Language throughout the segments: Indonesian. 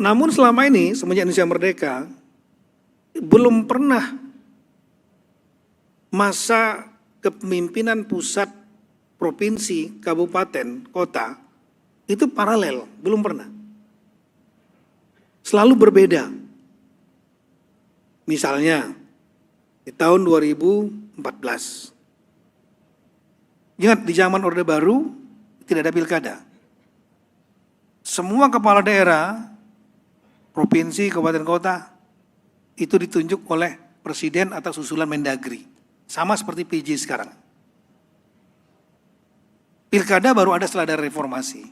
Namun selama ini, semenjak Indonesia merdeka, belum pernah masa kepemimpinan pusat, provinsi, kabupaten, kota, itu paralel, belum pernah. Selalu berbeda. Misalnya, di tahun 2014. Ingat, di zaman Orde Baru, tidak ada pilkada. Semua kepala daerah, provinsi, kabupaten kota, itu ditunjuk oleh presiden atas usulan Mendagri. Sama seperti PJ sekarang. Pilkada baru ada setelah ada reformasi.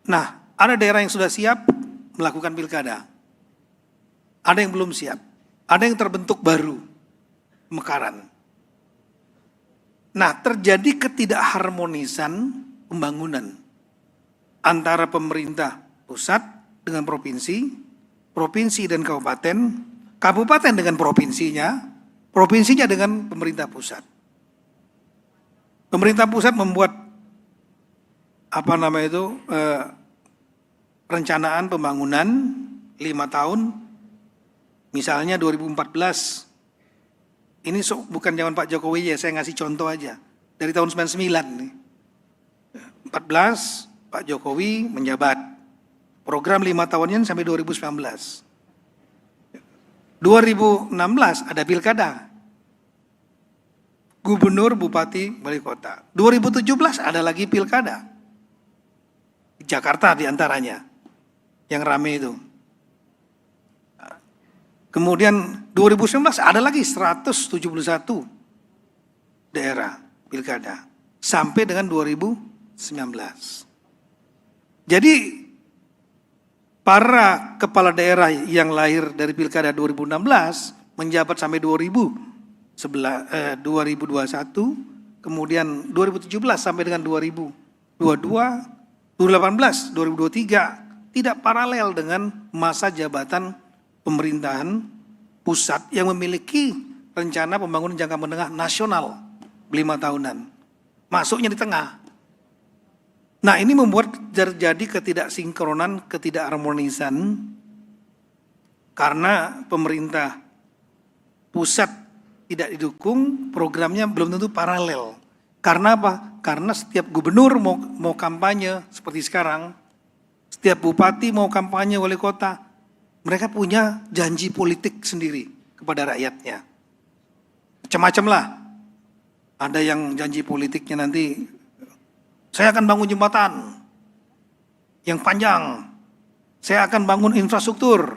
Nah, ada daerah yang sudah siap melakukan pilkada. Ada yang belum siap. Ada yang terbentuk baru, mekaran. Nah, terjadi ketidakharmonisan pembangunan antara pemerintah pusat dengan provinsi, provinsi dan kabupaten, kabupaten dengan provinsinya, provinsinya dengan pemerintah pusat. Pemerintah pusat membuat perencanaan pembangunan 5 tahun, misalnya 2014. Ini bukan zaman Pak Jokowi ya, saya ngasih contoh aja. Dari tahun 99 nih. 14 Pak Jokowi menjabat. Program 5 tahunnya sampai 2019. 2016 ada pilkada. Gubernur, bupati, wali kota. 2017 ada lagi pilkada. Jakarta diantaranya. Yang rame itu. Kemudian 2019 ada lagi 171 daerah pilkada. Sampai dengan 2019. Jadi para kepala daerah yang lahir dari pilkada 2016 menjabat sampai 2021, kemudian 2017 sampai dengan 2022, 2018, 2023 tidak paralel dengan masa jabatan pemerintahan pusat yang memiliki rencana pembangunan jangka menengah nasional 5 tahunan. Masuknya di tengah. Nah, ini membuat terjadi ketidaksinkronan, ketidakharmonisan karena pemerintah pusat tidak didukung, programnya belum tentu paralel. Karena apa? Karena setiap gubernur mau kampanye seperti sekarang, setiap bupati mau kampanye wali kota, mereka punya janji politik sendiri kepada rakyatnya. Macam-macam lah. Ada yang janji politiknya nanti, saya akan bangun jembatan yang panjang. Saya akan bangun infrastruktur.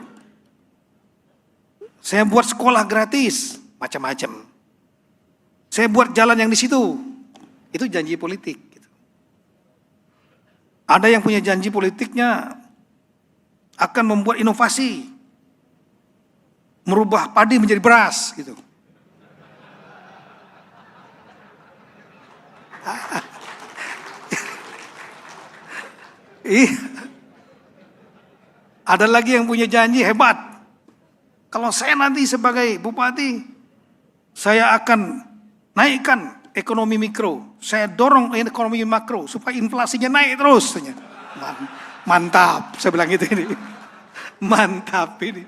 Saya buat sekolah gratis, macam-macam. Saya buat jalan yang di situ. Itu janji politik. Ada yang punya janji politiknya akan membuat inovasi, merubah padi menjadi beras, gitu. Ada lagi yang punya janji hebat. Kalau saya nanti sebagai bupati, saya akan naikkan ekonomi mikro. Saya dorong ekonomi makro supaya inflasinya naik terus. Mantap, saya bilang gitu ini. Mantap ini.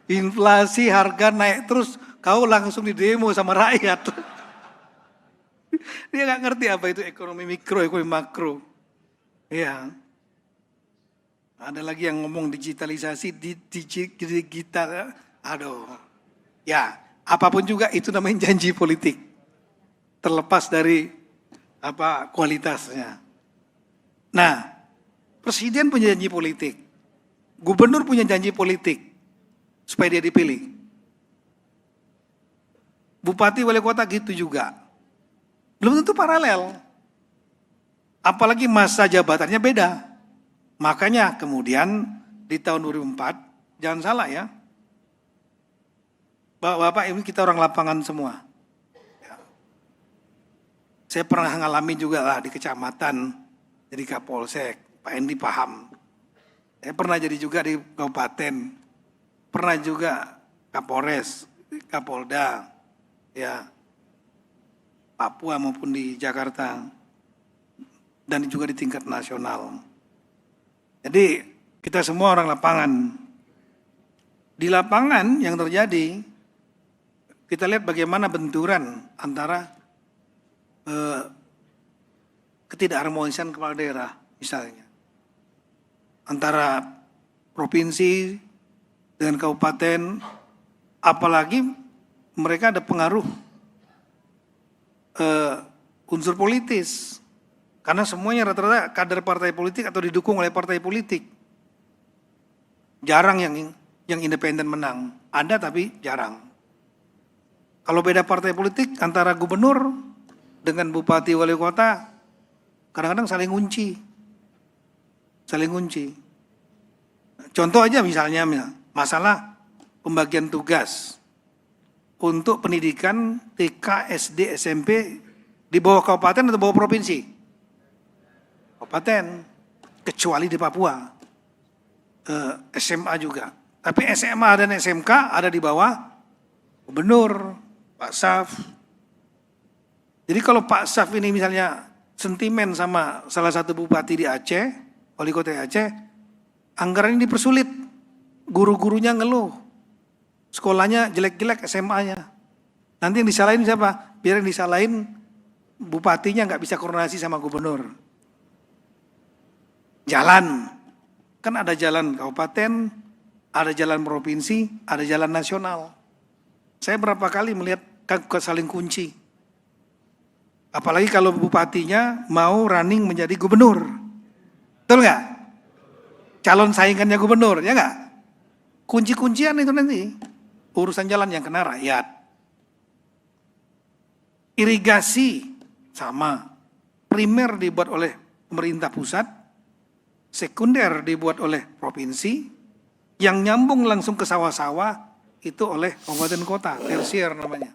Inflasi harga naik terus, kau langsung di demo sama rakyat. Dia nggak ngerti apa itu ekonomi mikro, ekonomi makro. Ya. Ada lagi yang ngomong digitalisasi, digital. Aduh. Ya, apapun juga itu namanya janji politik. Terlepas dari apa kualitasnya. Nah, presiden punya janji politik. Gubernur punya janji politik supaya dia dipilih. Bupati wali kota gitu juga. Belum tentu paralel. Apalagi masa jabatannya beda. Makanya kemudian di tahun 2004, jangan salah ya. Bapak ini kita orang lapangan semua. Saya pernah ngalami juga lah di kecamatan, jadi Kapolsek, Pak Endi paham. Saya pernah jadi juga di kabupaten, pernah juga Kapolres, Kapolda, ya Papua maupun di Jakarta, dan juga di tingkat nasional. Jadi Kita semua orang lapangan. Di lapangan yang terjadi, kita lihat bagaimana benturan antara ketidakharmonisan kepala daerah misalnya. Antara provinsi dengan kabupaten, apalagi mereka ada pengaruh unsur politis. Karena semuanya rata-rata kader partai politik atau didukung oleh partai politik. Jarang yang independen menang. Ada tapi jarang. Kalau beda partai politik antara gubernur dengan bupati wali kota, kadang-kadang saling kunci. Saling kunci. Contoh aja misalnya masalah pembagian tugas untuk pendidikan TK, SD, SMP di bawah kabupaten atau bawah provinsi? Kabupaten, kecuali di Papua. SMA juga. Tapi SMA dan SMK ada di bawah gubernur, Pak Saf. Jadi kalau Pak Saf ini misalnya sentimen sama salah satu bupati di Aceh, wali kota Aceh, anggaran ini dipersulit. Guru-gurunya ngeluh. Sekolahnya jelek-jelek SMA-nya. Nanti yang disalahin siapa? Biar yang disalahin bupatinya nggak bisa koordinasi sama gubernur. Jalan. Kan ada jalan kabupaten, ada jalan provinsi, ada jalan nasional. Saya berapa kali melihat saling kunci. Apalagi kalau bupatinya mau running menjadi gubernur. Betul nggak? Calon saingannya gubernur, ya nggak? Kunci-kuncian itu nanti. Urusan jalan yang kena rakyat. Irigasi sama. Primer dibuat oleh pemerintah pusat, sekunder dibuat oleh provinsi, yang nyambung langsung ke sawah-sawah itu oleh kabupaten kota, tersier namanya.